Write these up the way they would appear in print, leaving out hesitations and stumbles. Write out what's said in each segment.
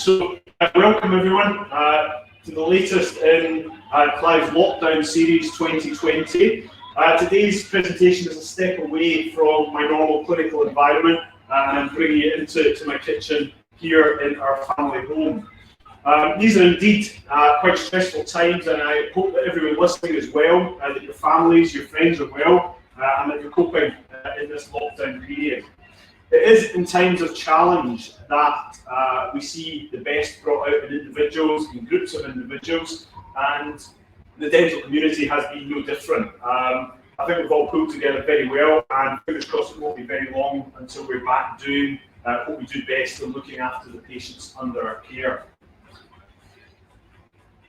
Welcome everyone to the latest in Clive's Lockdown Series 2020. Today's presentation is a step away from my normal clinical environment and I'm bringing it into my kitchen here in our family home. These are indeed quite stressful times, and I hope that everyone listening is well, that your families, your friends are well, and that you're coping in this lockdown period. It is in times of challenge that we see the best brought out in individuals, in groups of individuals, and the dental community has been no different. I think we've all pulled together very well, and fingers crossed it won't be very long until we're back doing what we do best in looking after the patients under our care.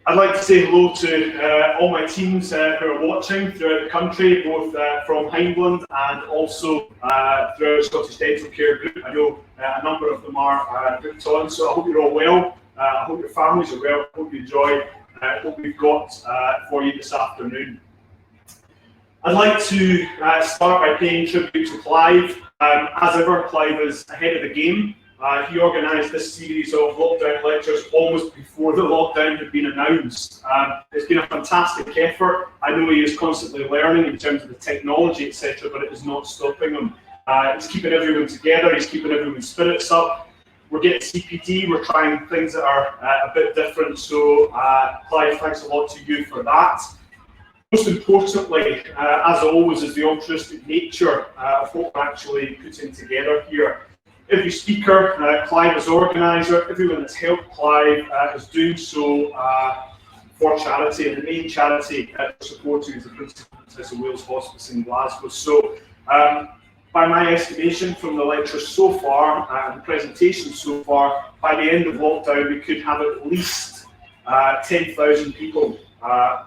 I'd like to say hello to all my teams who are watching throughout the country, both from Hindland and also throughout the Scottish Dental Care Group. I know a number of them are booked on, so I hope you're all well. I hope your families are well. I hope you enjoy what we've got for you this afternoon. I'd like to start by paying tribute to Clive. As ever, Clive is ahead of the game. He organised this series of lockdown lectures almost before the lockdown had been announced. It's been a fantastic effort. I know he is constantly learning in terms of the technology, etc., but it is not stopping him. He's keeping everyone together, he's keeping everyone's spirits up. We're getting CPD, we're trying things that are a bit different, so Clive, thanks a lot to you for that. Most importantly, as always, is the altruistic nature of what we're actually putting together here. Every speaker, Clive as organiser, everyone that's helped Clive is doing so for charity, and the main charity we're supporting is the Princess of Wales Hospice in Glasgow. So, by my estimation from the lecture so far, and the presentation so far, by the end of lockdown we could have at least 10,000 people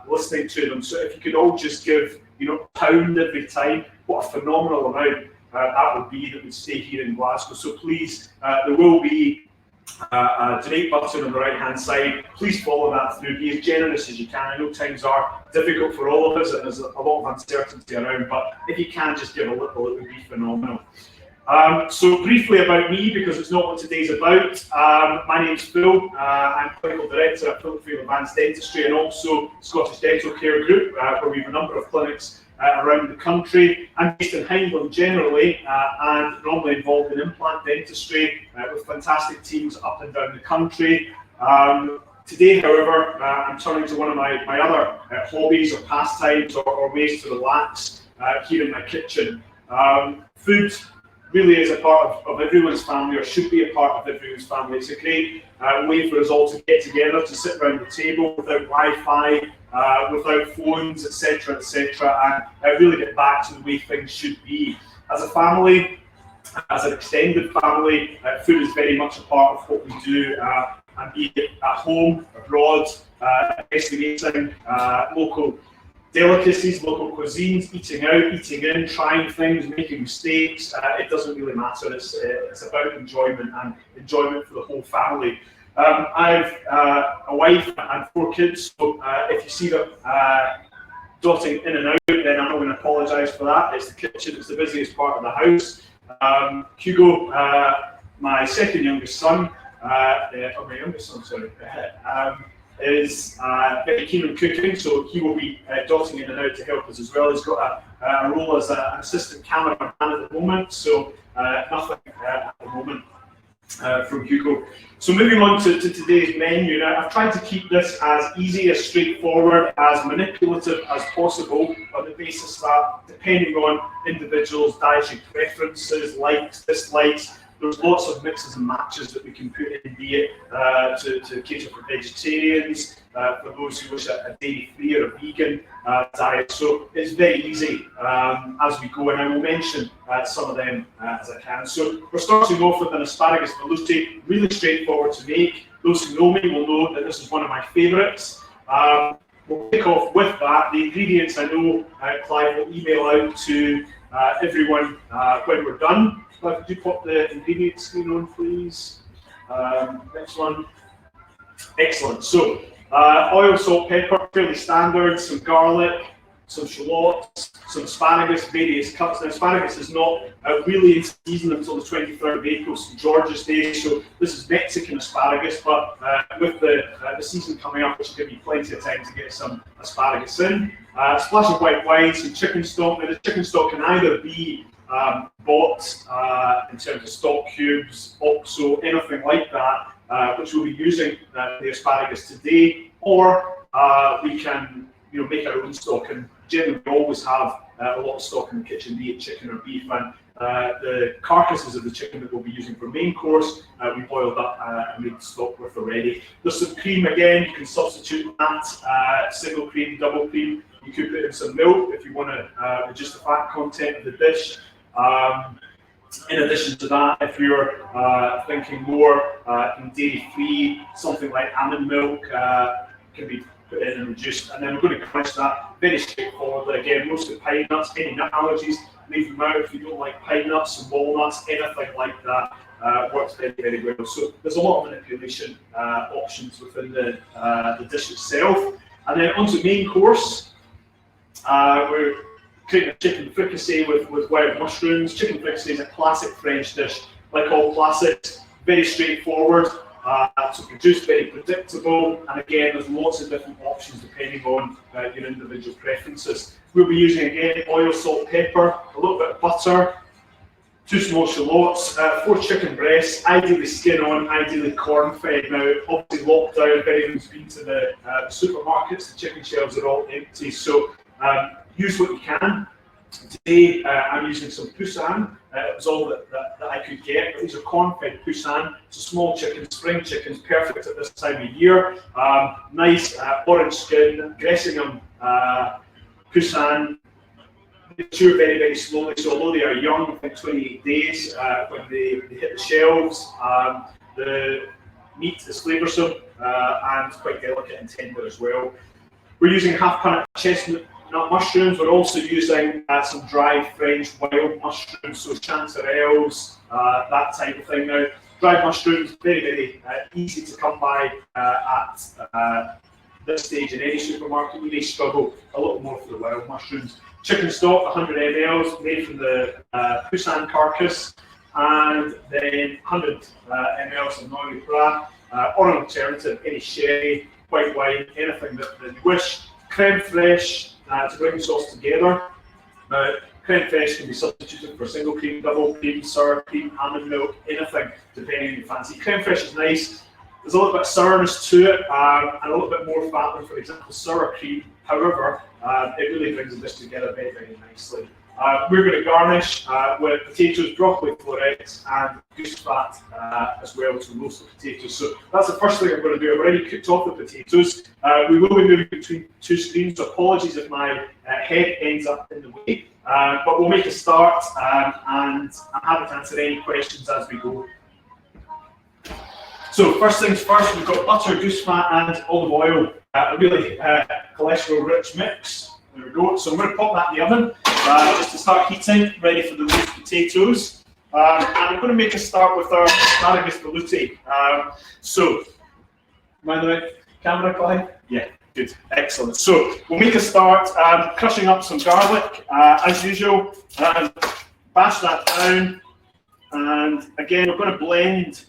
listening to them. So if you could all just give, a pound every time, what a phenomenal amount that would be that would stay here in Glasgow. So please, there will be a donate button on the right hand side. Please follow that through. Be as generous as you can. I know times are difficult for all of us and there's a lot of uncertainty around, but if you can just give a little, it would be phenomenal. So briefly about me, because it's not what today's about. My name's Phil. I'm Clinical Director at Philipfield Advanced Dentistry and also Scottish Dental Care Group, where we have a number of clinics around the country. I'm based in Hindland generally and normally involved in implant dentistry with fantastic teams up and down the country. Today, however, I'm turning to one of my other hobbies or pastimes or ways to relax here in my kitchen. Food really is a part of everyone's family, or should be a part of everyone's family. It's a great way for us all to get together, to sit around the table without Wi-Fi, without phones, etc., etc., and really get back to the way things should be. As a family, as an extended family, food is very much a part of what we do, and be it at home, abroad, investigating local delicacies, local cuisines, eating out, eating in, trying things, making mistakes. It doesn't really matter. It's about enjoyment and enjoyment for the whole family. I've a wife and 4 kids, so if you see them dotting in and out, then I'm not going to apologise for that. It's the kitchen, it's the busiest part of the house. Hugo, my second youngest son, is very keen on cooking, so he will be dotting in and out to help us as well. He's got a role as an assistant cameraman at the moment, so nothing at the moment from Hugo. So moving on to today's menu. Now, I've tried to keep this as easy, as straightforward, as manipulative as possible on the basis that, depending on individuals' dietary preferences, likes, dislikes, there's lots of mixes and matches that we can put in, be it to cater for vegetarians, for those who wish a dairy-free or a vegan diet. So it's very easy as we go, and I will mention some of them as I can. So we're starting off with an asparagus velouté, really straightforward to make. Those who know me will know that this is one of my favourites. We'll kick off with that. The ingredients, I know Clive will email out to everyone when we're done. Could you pop the ingredient screen on, please? Next one. Excellent. So, oil, salt, pepper, fairly standard. Some garlic, some shallots, some asparagus, various cuts. Now, asparagus is not really in season until the 23rd of April, St. George's Day, so this is Mexican asparagus, but with the season coming up, it should give you plenty of time to get some asparagus in. A splash of white wine, some chicken stock. Now, the chicken stock can either be bought in terms of stock cubes, OXO, anything like that, which we'll be using the asparagus today, or we can make our own stock, and generally we always have a lot of stock in the kitchen, be it chicken or beef, and the carcasses of the chicken that we'll be using for main course, we boiled up and made stock with already. There's some cream again, you can substitute that, single cream, double cream. You could put in some milk if you want to reduce the fat content of the dish. In addition to that, if you're thinking more in dairy-free, something like almond milk can be put in and reduced. And then we're going to garnish that very straightforwardly. Again, roasted pine nuts, any nut allergies, leave them out. If you don't like pine nuts and walnuts, anything like that works very, very well. So there's a lot of manipulation options within the dish itself. And then onto main course, we're creating a chicken fricassee with wild mushrooms. Chicken fricassee is a classic French dish, like all classics, very straightforward. To produce, very predictable, and again, there's lots of different options depending on your individual preferences. We'll be using again oil, salt, pepper, a little bit of butter, 2 small shallots, 4 chicken breasts, ideally skin on, ideally corn fed. Now, obviously lockdown, if anyone's been to the supermarkets, the chicken shelves are all empty, so use what you can. Today I'm using some Poussin. It was all that I could get, but these are corn-fed Poussin. It's a small chicken, spring chickens, perfect at this time of year. Nice orange skin, Gressingham Poussin. They mature very, very slowly, so although they are young, within 28 days, when they hit the shelves, the meat is flavoursome and quite delicate and tender as well. We're using half-pint chestnut mushrooms. We're also using some dried French wild mushrooms, so chanterelles, that type of thing. Now, dried mushrooms, very, very easy to come by at this stage in any supermarket. You may struggle a little more for the wild mushrooms. Chicken stock, 100 ml, made from the Poussin carcass, and then 100 ml of Noilly Prat, or an alternative, any sherry, white wine, anything that you wish. Creme fraiche, to bring the sauce together. Creme fraiche can be substituted for single cream, double cream, sour cream, almond milk, anything depending on your fancy. Creme fraiche is nice. There's a little bit of sourness to it and a little bit more fat than, for example, sour cream. However, it really brings the dish together very, very nicely. We're going to garnish with potatoes, broccoli florets, and goose fat as well to roast the potatoes. So that's the first thing I'm going to do. I've already cooked off the potatoes. We will be moving between 2 screens, so apologies if my head ends up in the way. But we'll make a start, and I'm happy to answer any questions as we go. So first things first, we've got butter, goose fat, and olive oil. A really cholesterol-rich mix. There we go. So I'm going to pop that in the oven just to start heating, ready for the roast potatoes. And I'm going to make a start with our asparagus velouté. So, am I in the right camera, Clive? Yeah, good, excellent. So we'll make a start crushing up some garlic as usual, and bash that down. And again, we're going to blend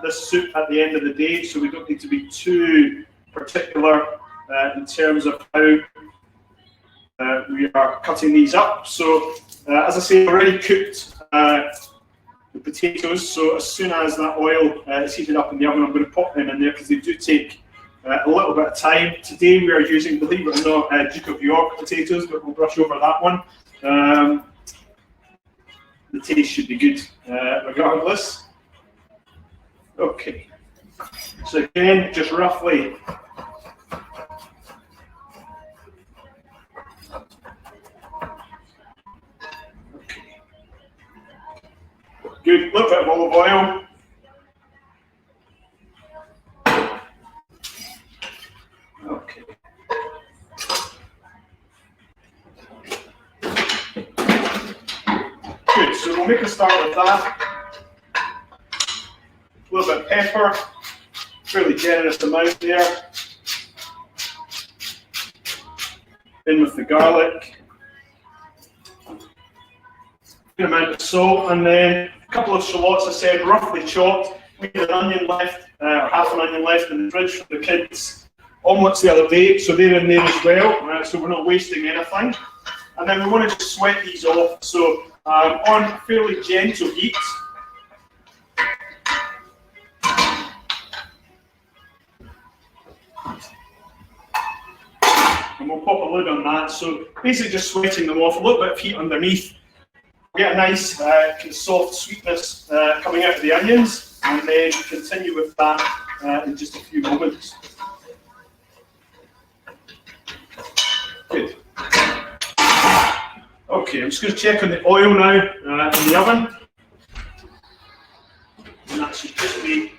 this soup at the end of the day, so we don't need to be too particular in terms of how we are cutting these up. So as I say, I've already cooked the potatoes, so as soon as that oil is heated up in the oven, I'm going to pop them in there because they do take a little bit of time. Today we are using, believe it or not, Duke of York potatoes, but we'll brush over that one. The taste should be good regardless. Okay, so again, just roughly good, little bit of olive oil. Okay. Good, so we'll make a start with that. A little bit of pepper, fairly generous amount there. In with the garlic. good amount of salt, and then a couple of shallots, I said, roughly chopped. We had an onion left, or half an onion left in the fridge for the kids' omelets the other day, so they're in there as well, so we're not wasting anything. And then we want to just sweat these off, so on fairly gentle heat. And we'll pop a lid on that, so basically just sweating them off, a little bit of heat underneath. Get a nice kind of soft sweetness coming out of the onions, and then continue with that in just a few moments. Good. Okay, I'm just going to check on the oil now in the oven. And that should just be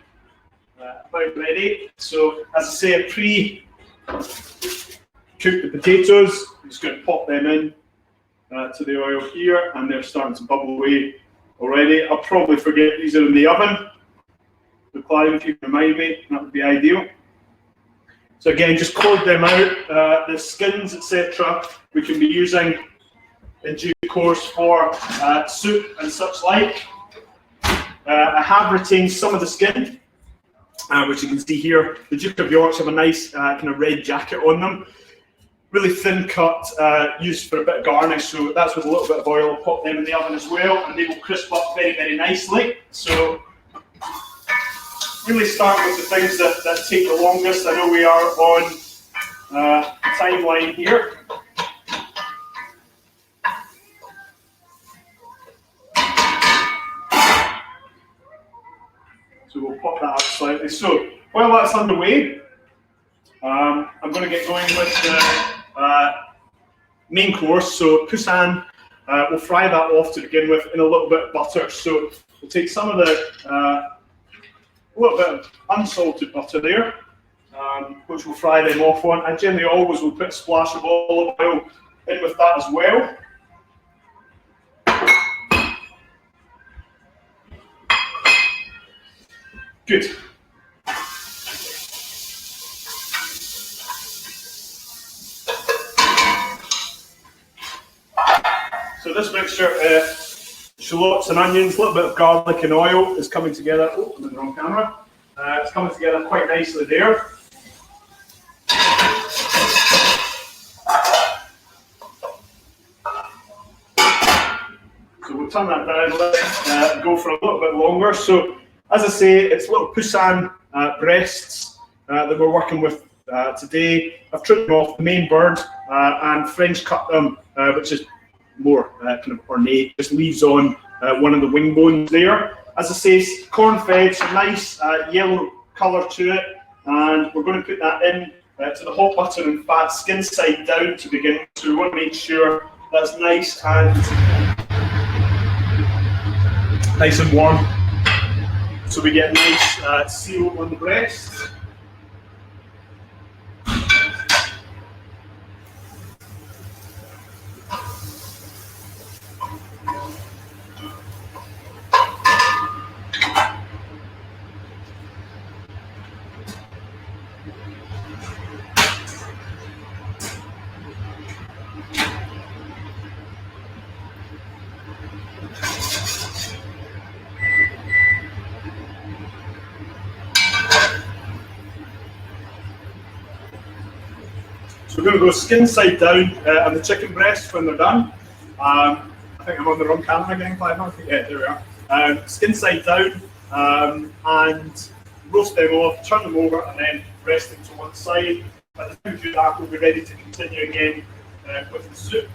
about ready. So, as I say, I pre-cooked the potatoes. I'm just going to pop them in to the oil here, and they're starting to bubble away already. I'll probably forget these are in the oven. So Clive, if you can remind me, that would be ideal. So again, just close them out. The skins, etc., we can be using in due course for soup and such like. I have retained some of the skin, which you can see here. The Duke of Yorks have a nice kind of red jacket on them. Really thin cut, used for a bit of garnish, so that's with a little bit of oil. I'll pop them in the oven as well, and they will crisp up very, very nicely. So really start with the things that take the longest. I know we are on the timeline here. So we'll pop that up slightly. So while that's underway, I'm going to get going with the main course. So poussin, we'll fry that off to begin with in a little bit of butter. So we'll take some of the a little bit of unsalted butter there, which we'll fry them off on. I generally always will put a splash of olive oil in with that as well. Good. So this mixture, shallots and onions, a little bit of garlic and oil is coming together. Oh, I'm in the wrong camera. It's coming together quite nicely there. So we'll turn that down, let's go for a little bit longer. So as I say, it's little poussin breasts that we're working with today. I've trimmed them off the main bird and French cut them, which is more kind of ornate, just leaves on one of the wing bones there. As I say, corn fed, some nice yellow colour to it, and we're going to put that in to the hot butter and fat, skin side down to begin. So we want to make sure that's nice and warm. So we get a nice seal on the breast. So we're going to go skin side down on the chicken breast when they're done. I think I'm on the wrong camera again, Clive. Yeah, there we are. Skin side down and roast them off, turn them over, and then rest them to one side. By the time we do that, we'll be ready to continue again with the soup.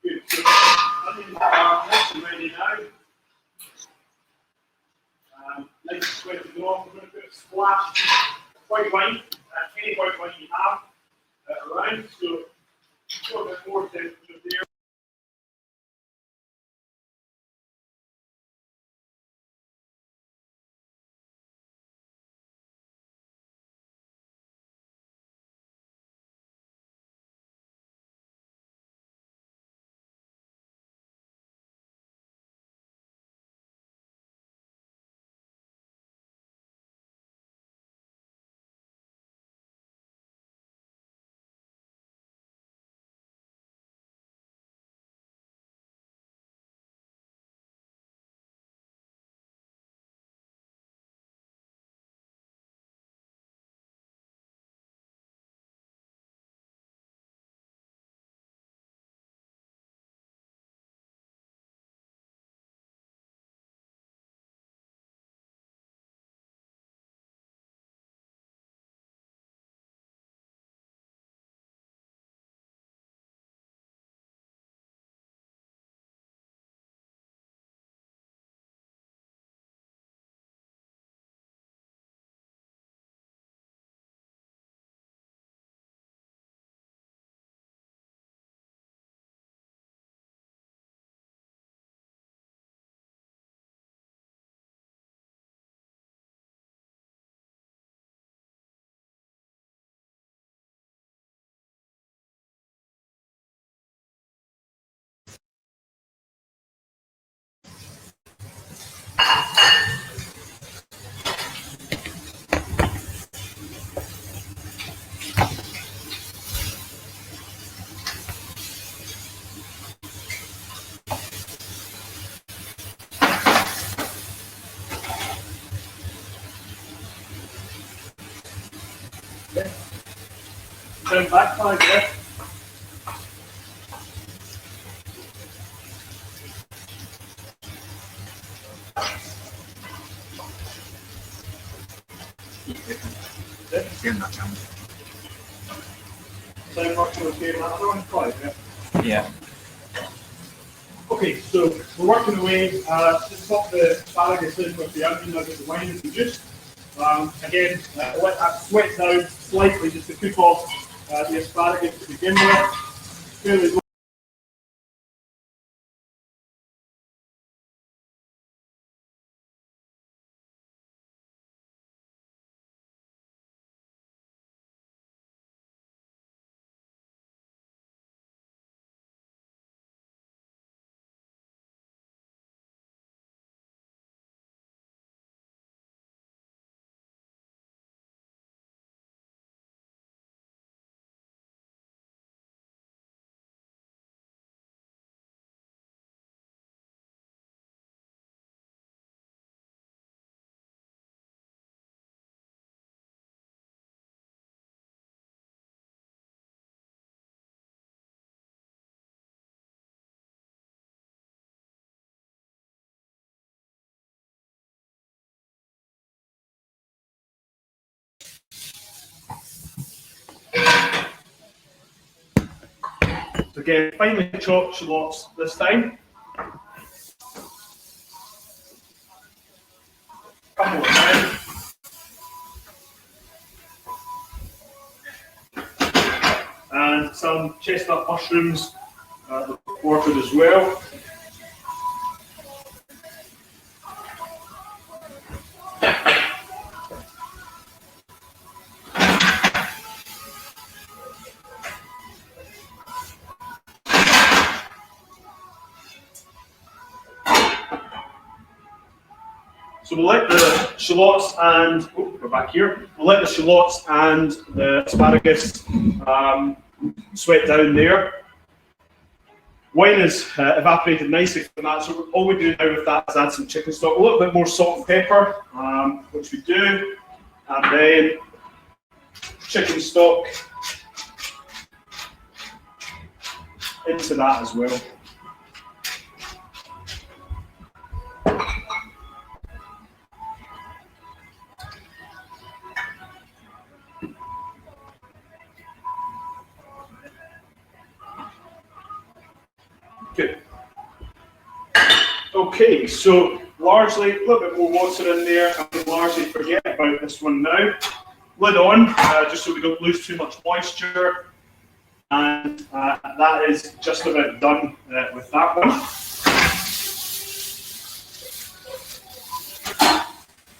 Good. So, onions are nice and ready now. Nice square last white wine, any white wine you have around. So a bit more temperature there. Turn back 5, yeah. Sound working okay on that other one? 5, yeah? Yeah. Okay, so we're working away. Just pop the asparagus in with the onion now that the wine is reduced. Again, let that sweat down slightly just to cook off the asparagus to begin with. Fairly low. Again, finely chopped shallots this time. Couple of times. And some chestnut mushrooms quartered as well. So we'll let the shallots and, we're back here, we'll let the shallots and the asparagus sweat down there. Wine is evaporated nicely from that, so all we do now with that is add some chicken stock, a little bit more salt and pepper, which we do, and then chicken stock into that as well. Good. Okay, so largely, a little bit more water in there, and we'll largely forget about this one now. Lid on, just so we don't lose too much moisture. And that is just about done with that one.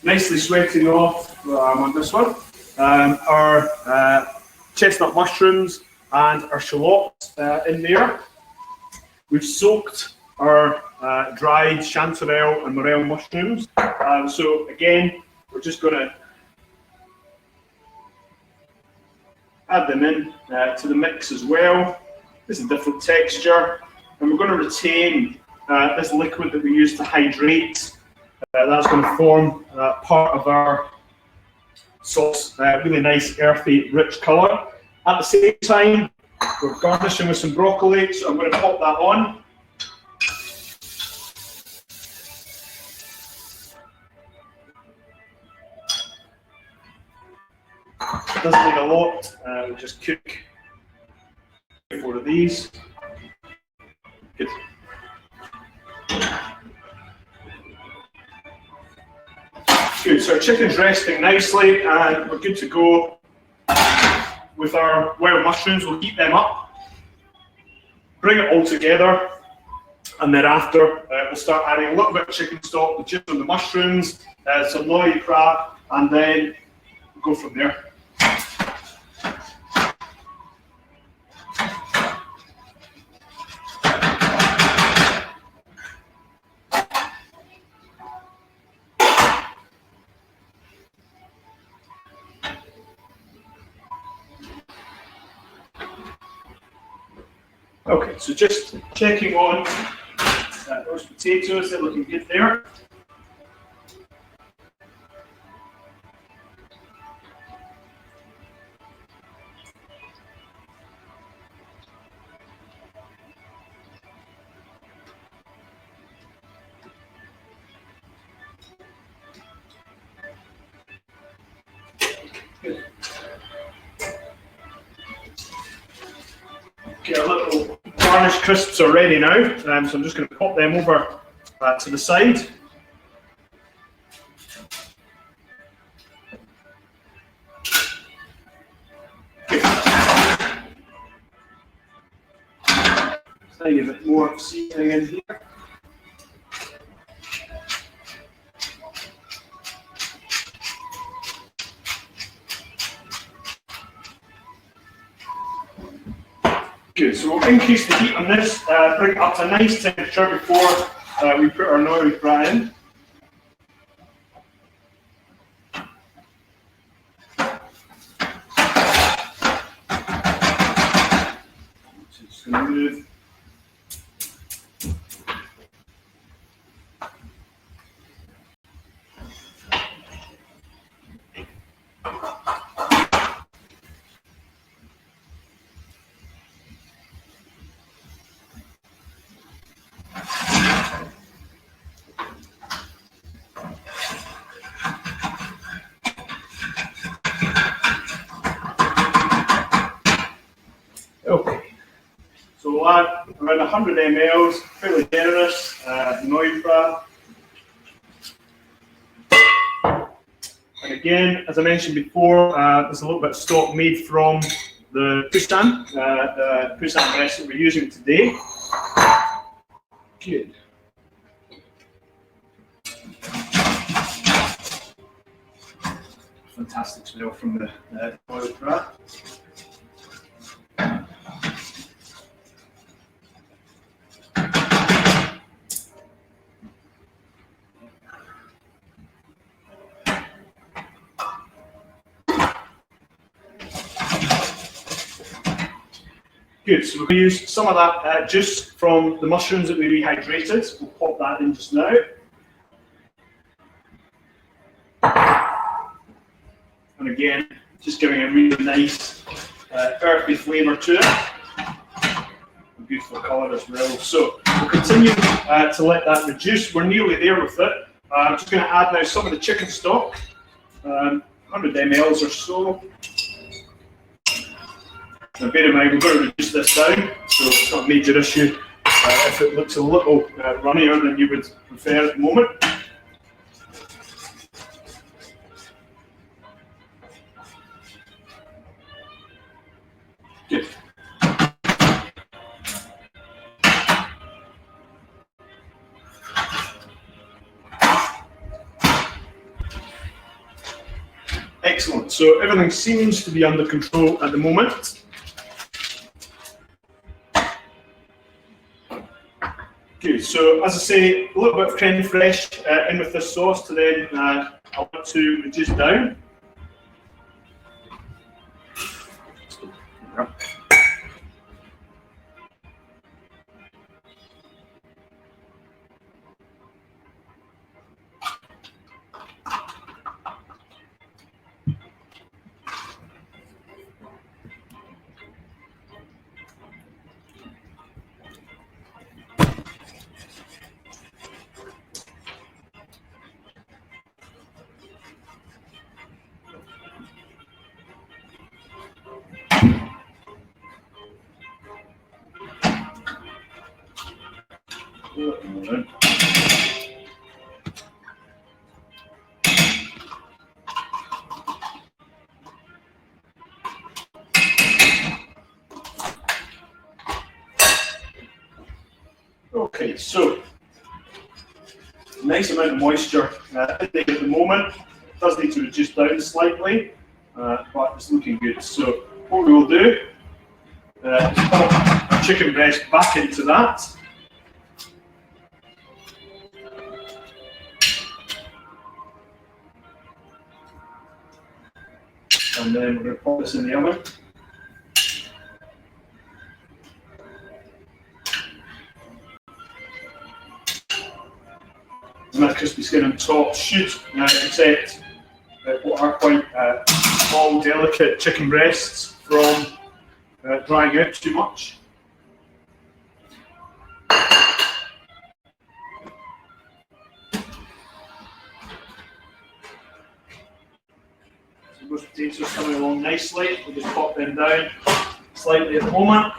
Nicely sweating off on this one. Our chestnut mushrooms and our shallots in there. We've soaked our dried chanterelle and morel mushrooms. So again, we're just going to add them in to the mix as well. This is a different texture. And we're going to retain this liquid that we use to hydrate. That's going to form part of our sauce. Really nice, earthy, rich colour. At the same time, we're garnishing with some broccoli, so I'm going to pop that on. It doesn't need a lot, we'll just cook 4 of these. Good. Good, so our chicken's resting nicely and we're good to go with our wild mushrooms. We'll heat them up, bring it all together, and then after we'll start adding a little bit of chicken stock, the juice on the mushrooms, some Nori crab, and then we'll go from there. Okay, so just checking on those potatoes, they're looking good there. Good. Okay, our little garnish crisps are ready now, so I'm just going to pop them over to the side. Okay. Tiny bit more seasoning in here. Good, so we'll increase the heat on this, bring it up to a nice temperature before we put our Nori crab in. So just going to move. Okay, so we'll add around 100 ml, fairly generous, Nori crab. And again, as I mentioned before, there's a little bit of stock made from the Poussin, the Poussin breast that we're using today. Good. Fantastic smell from the Nori crab. Good, so we're going to use some of that juice from the mushrooms that we rehydrated. We'll pop that in just now. And again, just giving a really nice earthy flavour to it. A beautiful colour as well. So we'll continue to let that reduce. We're nearly there with it. I'm just going to add now some of the chicken stock, 100 ml or so. Now bear in mind, we're going to reduce this down, so it's not a major issue if it looks a little runnier than you would prefer at the moment. Excellent. So everything seems to be under control at the moment. Good. So as I say, a little bit of creme fraiche in with this sauce to then I want to reduce down. Okay, so nice amount of moisture at the moment. It does need to reduce down slightly, but it's looking good. So what we will do is put our chicken breast back into that. And then we're going to pop this in the oven. And that crispy skin on top should protect what are quite small, delicate chicken breasts from drying out too much. So those potatoes coming along nicely. We'll just pop them down slightly at the moment.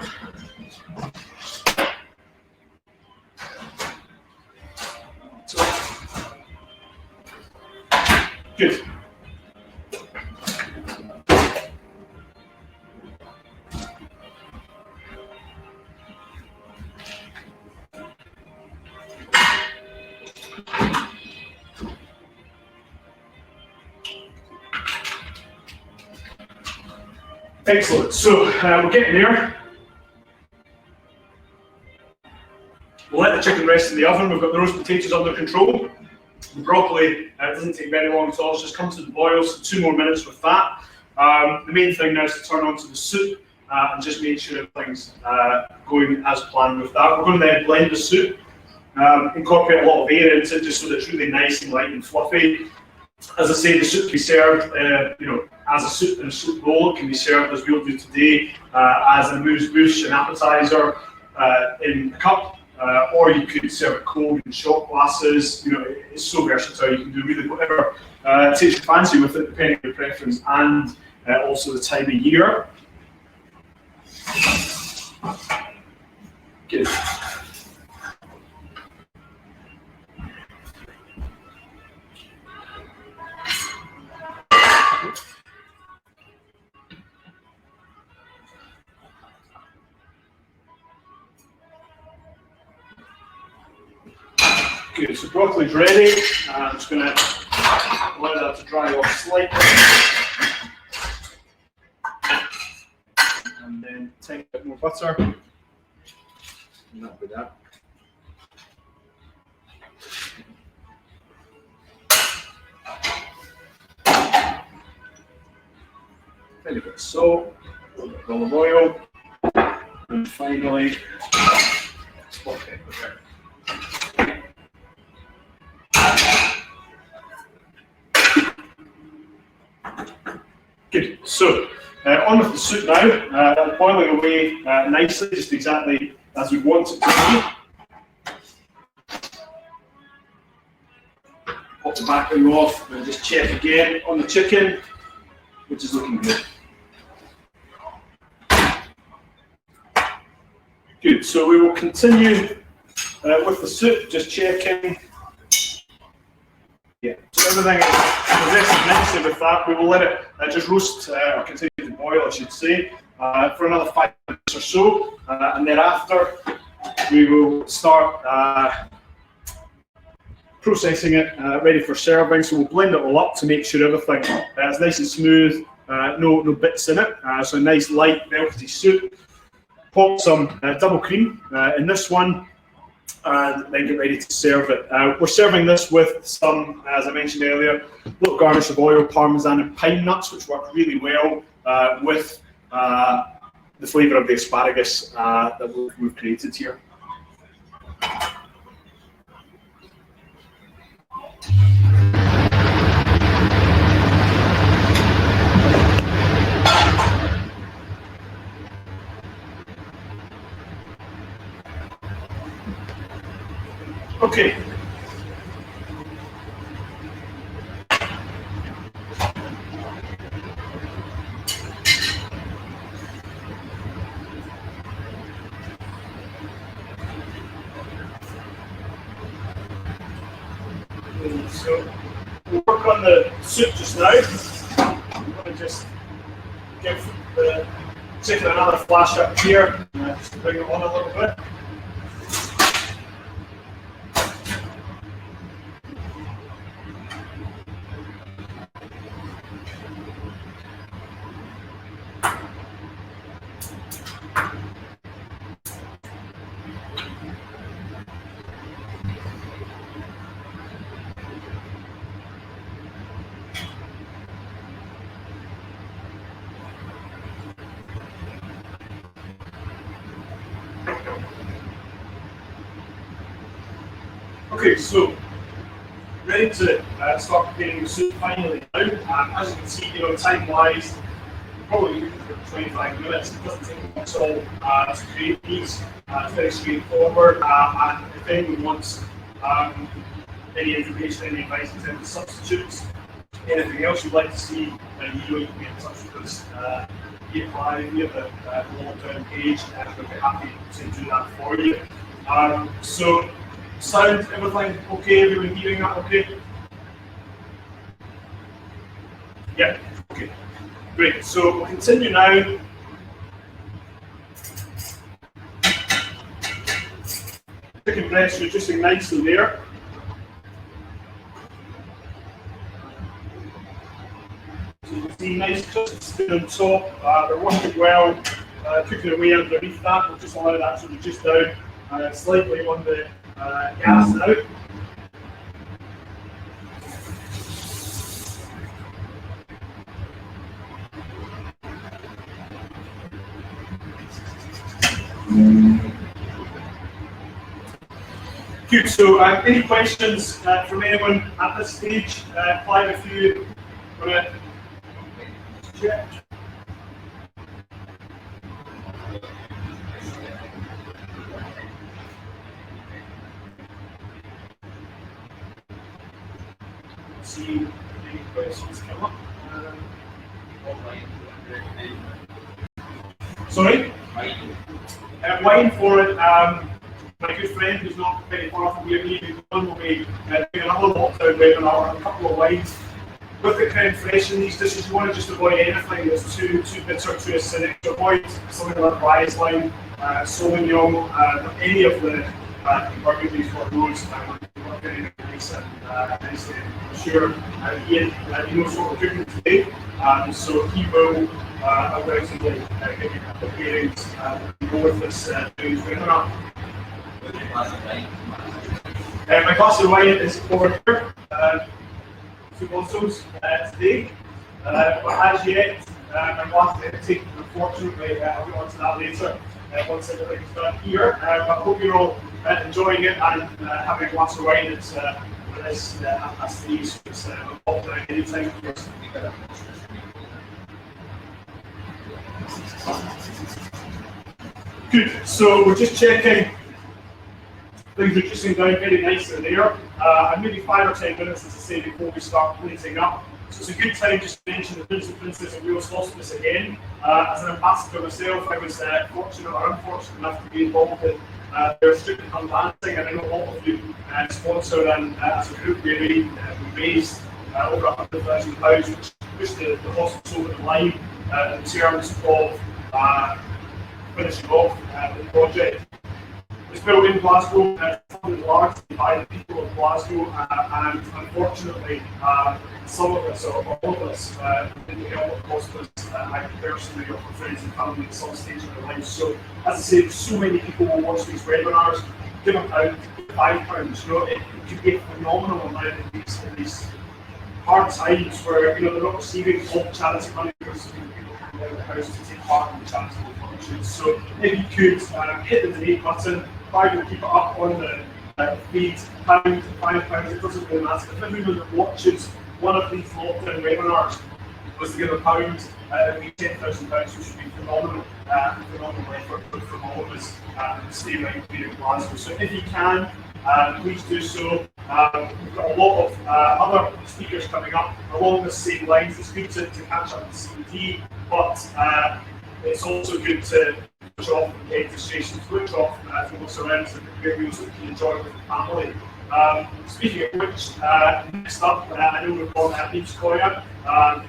Good. Excellent. So we're getting there. We'll let the chicken rest in the oven. We've got the roast potatoes under control. The broccoli doesn't take very long at all. It's just come to the boil, so 2 more minutes with that. The main thing now is to turn on to the soup and just make sure everything's going as planned with that. We're going to then blend the soup, incorporate a lot of air into it just so that it's really nice and light and fluffy. As I say, the soup can be served, as a soup in a soup bowl. It can be served as we'll do today, as a amuse-bouche, an appetizer in a cup. Or you could serve it cold in shot glasses. It's so versatile. You can do really whatever takes your fancy with it, depending on your preference and also the time of year. Good. Good, so broccoli's ready. I'm just going to allow that to dry off slightly. And then take a bit more butter. And that'll be that. A bit of salt, a little bit of olive oil, and finally, spot pepper. Good. So on with the soup now. Boiling away nicely, just exactly as we want it to be. Pop the backing off and just check again on the chicken, which is looking good. Good. So we will continue with the soup, just checking. Yeah, so everything is progressing nicely with that. We will let it just roast or continue to boil, I should say, for another 5 minutes or so. And then after, we will start processing it, ready for serving. So we'll blend it all up to make sure everything is nice and smooth, no bits in it. So a nice light velvety soup. Pop some double cream in this one, and then get ready to serve it. We're serving this with some, as I mentioned earlier, little garnish of oil, parmesan and pine nuts, which work really well with the flavour of the asparagus that we've created here. Okay. So we'll work on the soup just now. I'm going to just give the chicken another flash up here, just to bring it on a little bit. Okay, so ready to start preparing the soup finally now. As you can see, time-wise, probably for 25 minutes. It doesn't take much at all to create these. It's very straightforward, and if anyone wants any information, any advice in terms of substitutes, anything else you'd like to see, you can get in touch with us via the lockdown page, and we'll be happy to do that for you. So, sound, everything okay? Everyone hearing that okay? Yeah, okay. Great, so we'll continue now. Chicken breast reducing nicely there. So you can see nice crisp skin on top. They're working well, cooking away underneath that. We'll just allow that to reduce down slightly on the gas now. Good, so any questions from anyone at this stage? Clive, if you want to check. See any questions come up. Sorry? Wine for it. My good friend who's not very far from here, Ian, will be doing another lockdown webinar on a couple of wines. With the creme fraiche in these dishes, you want to just avoid anything that's too bitter, too acidic. To avoid something like Riesling, Sauvignon, any of the Burgundies or those work very nice and nicely. I'm sure Ian, he knows what we're cooking today, so he will undoubtedly give you a couple of pairings and go with this doing webinar. My glass of wine is over here, 2 bottles today, but as yet, my glass is empty. Unfortunately, I'll get onto that later once everything's done here. But I hope you're all enjoying it and having a glass of wine. It's half-past 3, so it's pop down any time for us. Good, so we're just checking. Things are reducing down very nicely there. And maybe 5 or 10 minutes, as I say, before we start plating up. So it's a good time just to mention the Prince and Princess of Wales Hospice again. As an ambassador myself, I was fortunate or unfortunate enough to be involved in their Strictly Unbalancing, and I know all of you sponsor, and as a group we raised over £100,000, which pushed the hospice over the line in terms of finishing off the project. It's built in Glasgow, funded largely by the people of Glasgow, and unfortunately, some of us, or all of us, in the health hospice, I personally or for friends and family at some stage in their lives. So, as I say, so many people will watch these webinars, give a pound, £5. You know, it could be a phenomenal amount in these hard times where they're not receiving all charity money because people come out of the house to take part in the charitable functions. So if you could hit the donate button, I will keep it up on the feed, £1, £5, it doesn't really matter. If everyone that watches one of these lockdown webinars was to give a pound, it would be £10,000, which would be phenomenal effort from all of us to stay right here in Glasgow. So if you can, please do so. We've got a lot of other speakers coming up along the same lines. It's good to catch up with CBD, but it's also good to switch off from registration, switch off from what's around and prepare meals that you can enjoy with the family. Speaking of which, next up, I know we've got Niamh Scoia,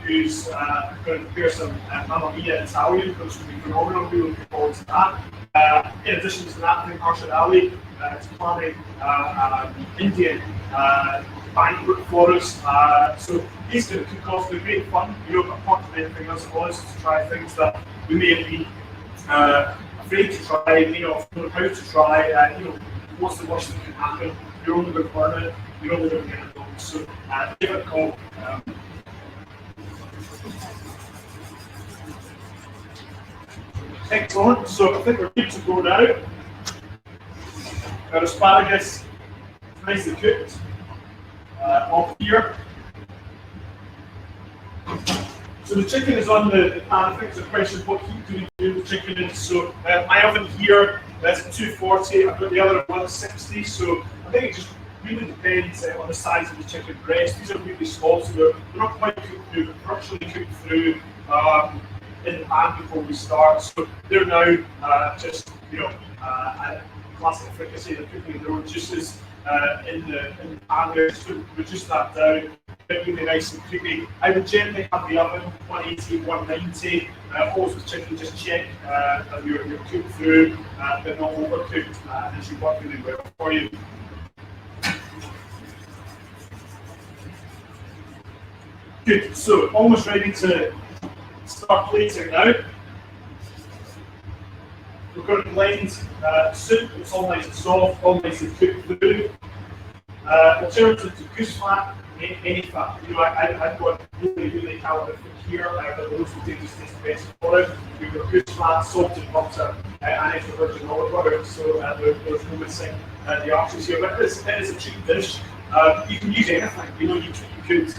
who's going to prepare some Mamma Mia Italian, which will be phenomenal. We're looking forward to that. In addition to that, I think Arshad Ali is planning Indian banquet for us. So he's going to cook off. They're great fun, but apart from anything else, it was to try things that we may have been afraid to try, don't know how to try. What's the worst that can happen? You're only going to learn it, you're only going to get it wrong. So give it a call. Excellent. So I think we're good to go now. Our asparagus, nicely cooked, off here. So the chicken is on the pan. I think it's a question of what heat do we do the chicken in. So my oven here, that's 240. I've got the other at 160. So I think it just really depends on the size of the chicken breast. These are really small, so they're not quite cooked through, but virtually cooked through in the pan before we start. So they're now just classic fricassee. They're cooking their own juices in the pan there, just to reduce that down. Really nice and creamy. I would generally have the oven 180, 190. Always with chicken, just check that you're cooked through, but not overcooked, and it should work really well for you. Good. So almost ready to start plating now. We're going to blend soup. It's all nice and soft, all nice and cooked through. Alternative to goose fat, any fat. I've got really calorific here, but those potatoes taste the best for it. We've got goose fat, salted butter, and extra virgin olive butter, so there's no missing the options here. But it is a cheap dish. You can use anything. You could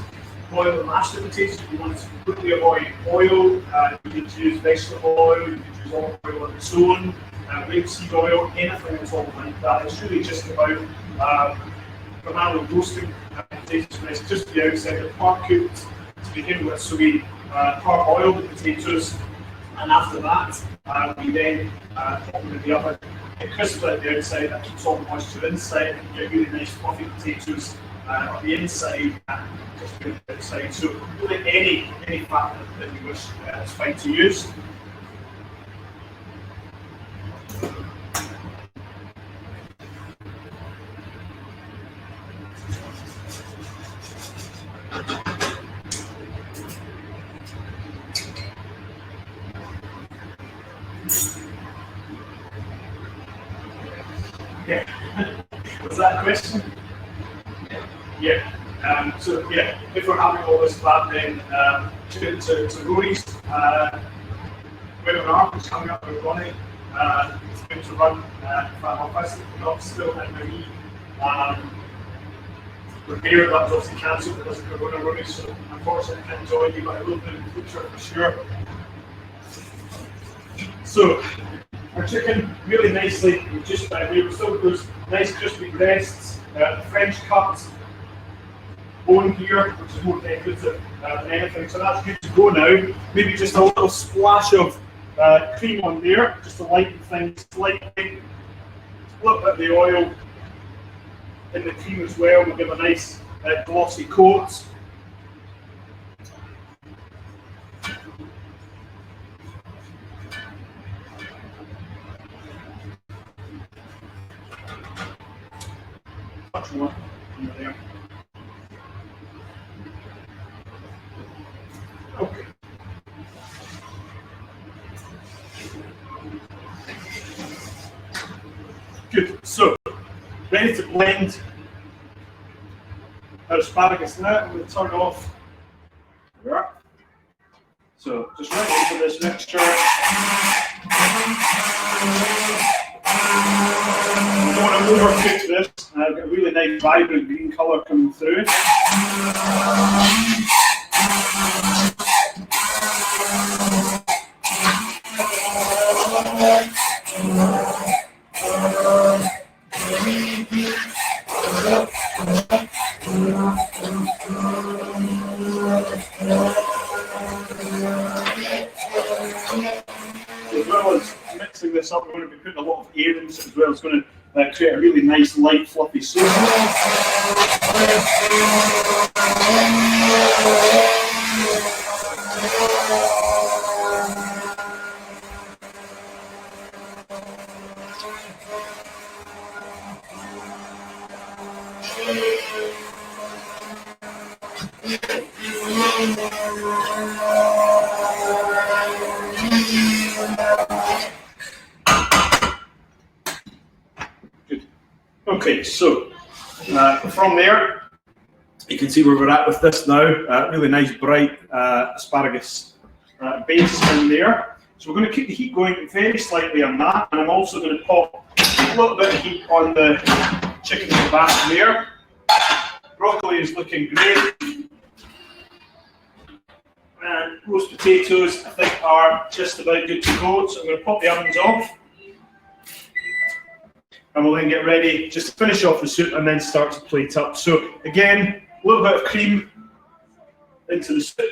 boil the mashed potatoes if you want to completely avoid oil. You could use vegetable oil, you could use olive oil on its own, rapeseed oil, anything at all like that. It's really just about primarily roasting potatoes nice, just the outside. They're part cooked to begin with, so we part boil the potatoes, and after that we then pop them in the oven. It crisps at the outside, that keeps all the moisture inside, and you get really nice fluffy potatoes on the inside and just good outside. So really any fat that you wish is fine to use. Yeah. Was that a question? Yeah. So yeah, if we're having all this fat, then tune into Rory's webinar, which is coming up with Ronnie. It's going to run Fat Office. We're not still in the repair that was obviously cancelled because of Corona, Rory. So unfortunately, I can't join you, but I will do in the future for sure. So our chicken really nicely, we still those nice crispy breasts, French cut bone here, which is more decorative than anything. So that's good to go now. Maybe just a little splash of cream on there, just to lighten things slightly. A little bit of the oil in the cream as well will give a nice glossy coat. much more under there. Okay. Good. So, ready to blend our asparagus now. I'm going to turn off. There we are. So, just right into this mixture. We don't want to overcook this. I've got a really nice, vibrant green colour coming through. As well as mixing this up, we're going to be putting a lot of air into it as well. It's going to create a really nice, light, fluffy soup. Good. Okay, so from there, you can see where we're at with this now. Really nice, bright asparagus base in there. So we're going to keep the heat going very slightly on that, and I'm also going to pop a little bit of heat on the chicken in the back there. Broccoli is looking great. And roast potatoes, I think, are just about good to go. So I'm going to pop the ovens off. And we'll then get ready just to finish off the soup and then start to plate up. So again, a little bit of cream into the soup.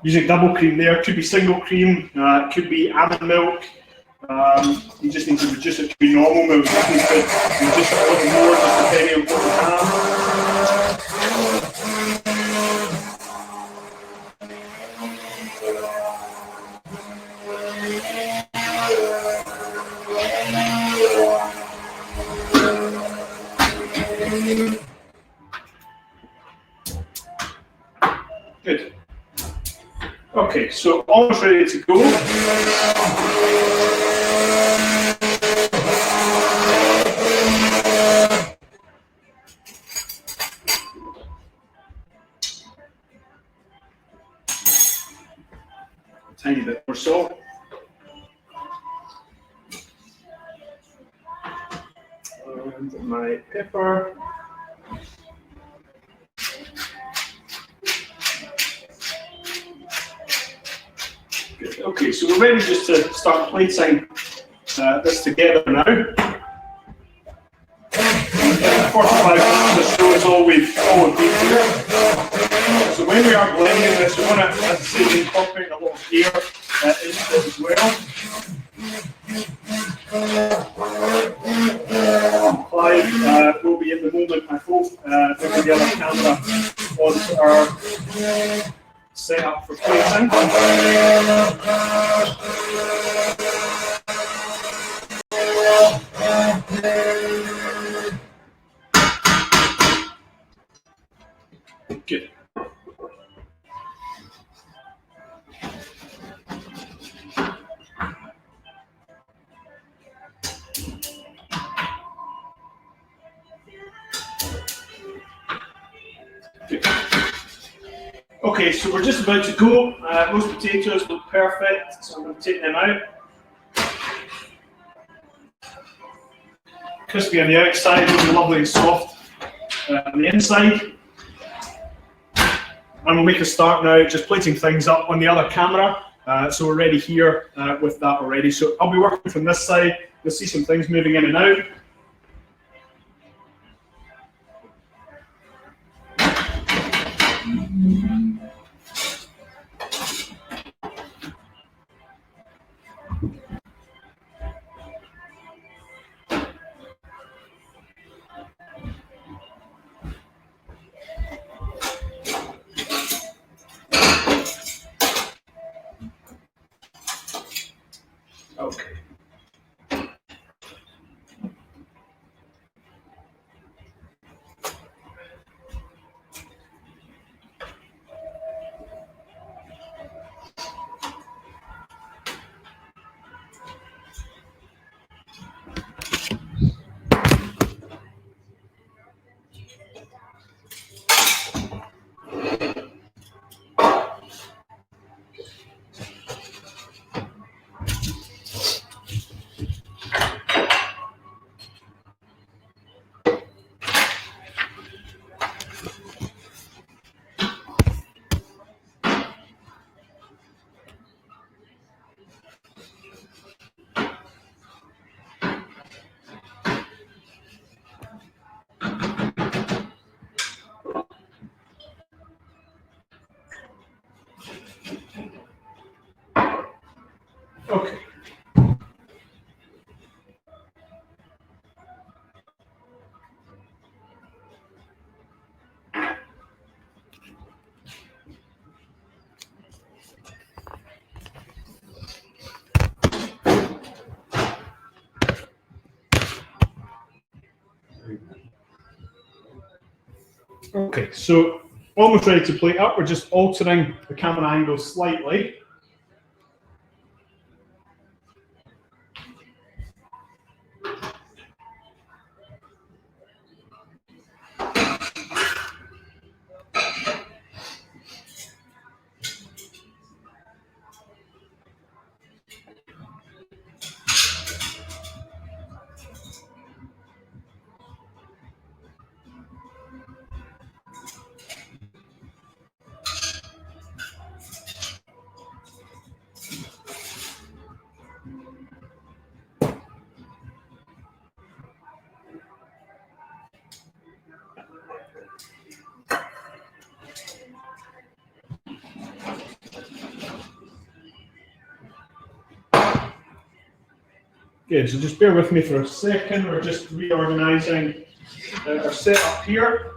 Using double cream there, could be single cream, could be almond milk. You just need to reduce it to be normal milk. You just need to reduce it a little more, just depending on what you have. Good. Okay, so almost ready to go. Tiny bit more salt. And my pepper. Good. Okay, so we're ready just to start plating this together now. 45 minutes or so is all we've been here. So when we are blending this, we want to, as I say, incorporate a lot of air into it as well. Clive will be in the moment, I hope, bringing the other camera onto our setup for plating. Good. Okay, so we're just about to go. Roast potatoes look perfect, so I'm going to take them out. Crispy on the outside, really lovely and soft on the inside. And we'll make a start now, just plating things up on the other camera. So we're ready here with that already. So I'll be working from this side. You'll see some things moving in and out. Okay. Okay. Okay, so almost ready to plate up. We're just altering the camera angle slightly. Good, so just bear with me for a second. We're just reorganizing our setup here.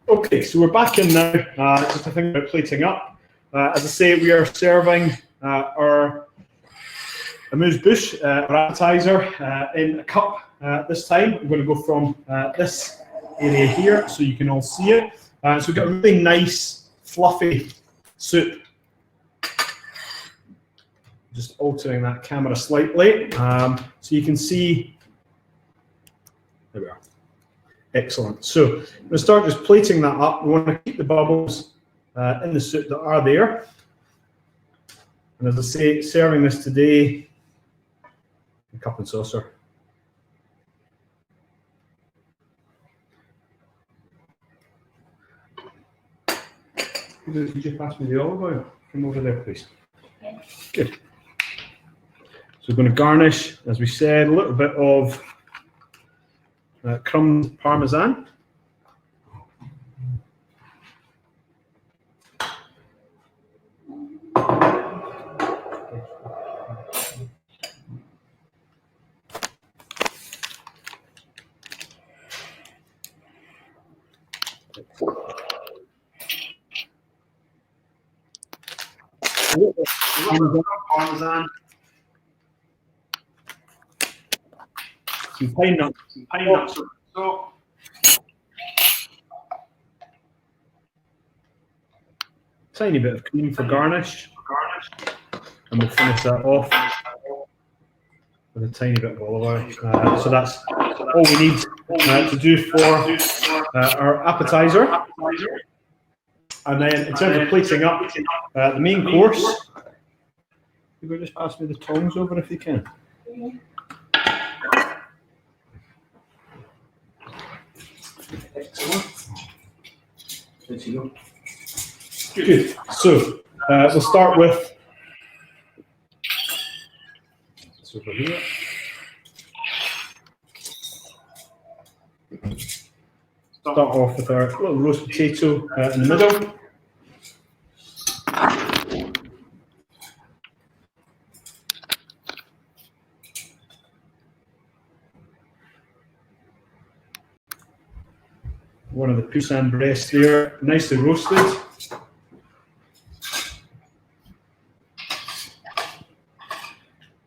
Okay, so we're back in now, just to think about plating up. As I say, we are serving our amuse-bouche, our appetizer, in a cup this time. We're going to go from this area here, so you can all see it. So we've got a really nice, fluffy soup. Just altering that camera slightly, so you can see. There we are. Excellent. So I'm going to start just plating that up. We want to keep the bubbles in the soup that are there. And as I say, serving this today, a cup and saucer. Could you pass me the olive oil from over there, please? Yeah. Good. So we're going to garnish, as we said, a little bit of crumbed parmesan. Parmesan. Some pine nuts. So tiny bit of cream for garnish. And we'll finish that off with a tiny bit of olive oil. So that's all we need to do for our appetizer. And then in terms of plating up the main course, you could just pass me the tongs over if you can. Excellent. There you go. Good. So we'll start with this over here. Start off with our little roast potato in the middle. One of the poussin breasts there, nicely roasted.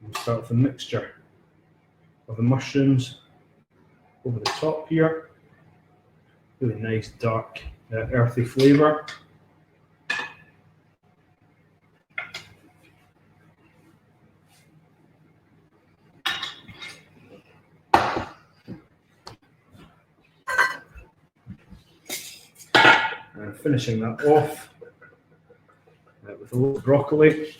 We'll start with a mixture of the mushrooms over the top here. Really nice, dark, earthy flavour. And finishing that off with a little broccoli.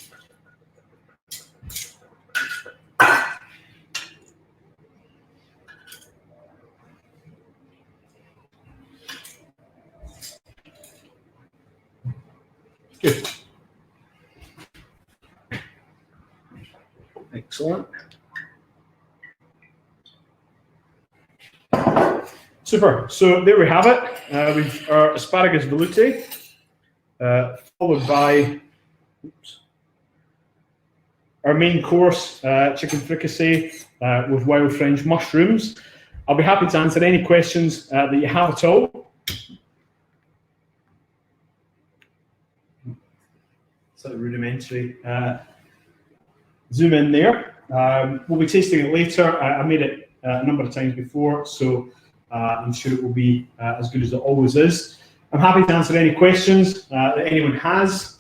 Good. Excellent. Super. So there we have it. We've our asparagus velouté, followed by our main course, chicken fricassee with wild French mushrooms. I'll be happy to answer any questions that you have at all. Sort of rudimentary zoom in there. We'll be tasting it later. I made it a number of times before, so I'm sure it will be as good as it always is. I'm happy to answer any questions that anyone has.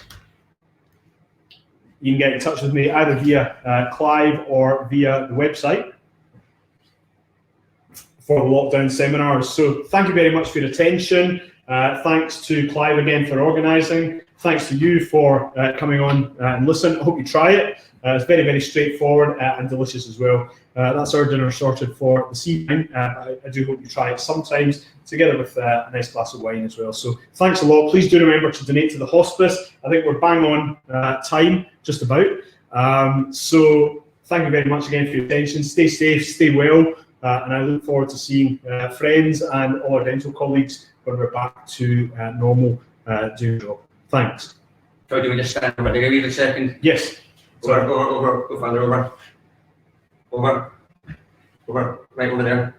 You can get in touch with me either via Clive or via the website for the lockdown seminars. So thank you very much for your attention. Thanks to Clive again for organising. Thanks to you for coming on and listen. I hope you try it. It's very, very straightforward and delicious as well. That's our dinner sorted for this evening. I do hope you try it sometimes, together with a nice glass of wine as well. So thanks a lot. Please do remember to donate to the hospice. I think we're bang on time, just about. So thank you very much again for your attention. Stay safe, stay well, and I look forward to seeing friends and all our dental colleagues when we're back to normal doing the job. Thanks. So do we just stand over there a second? Yes. Over, right over there.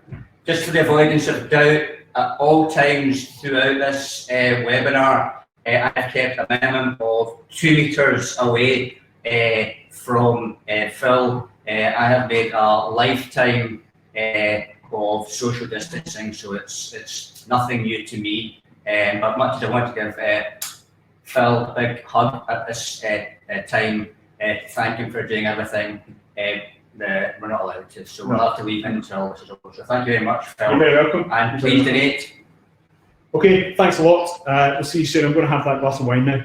Just for the avoidance of doubt, at all times throughout this webinar, I've kept a minimum of 2 meters away from Phil. I have made a lifetime of social distancing, so it's nothing new to me. But much as I want to give Phil a big hug at this time, thank him for doing everything. We're not allowed to, so we'll have to leave him until this is over. So thank you very much, Phil. You're very welcome. And please donate. Okay, thanks a lot. We'll see you soon. I'm going to have that glass of wine now.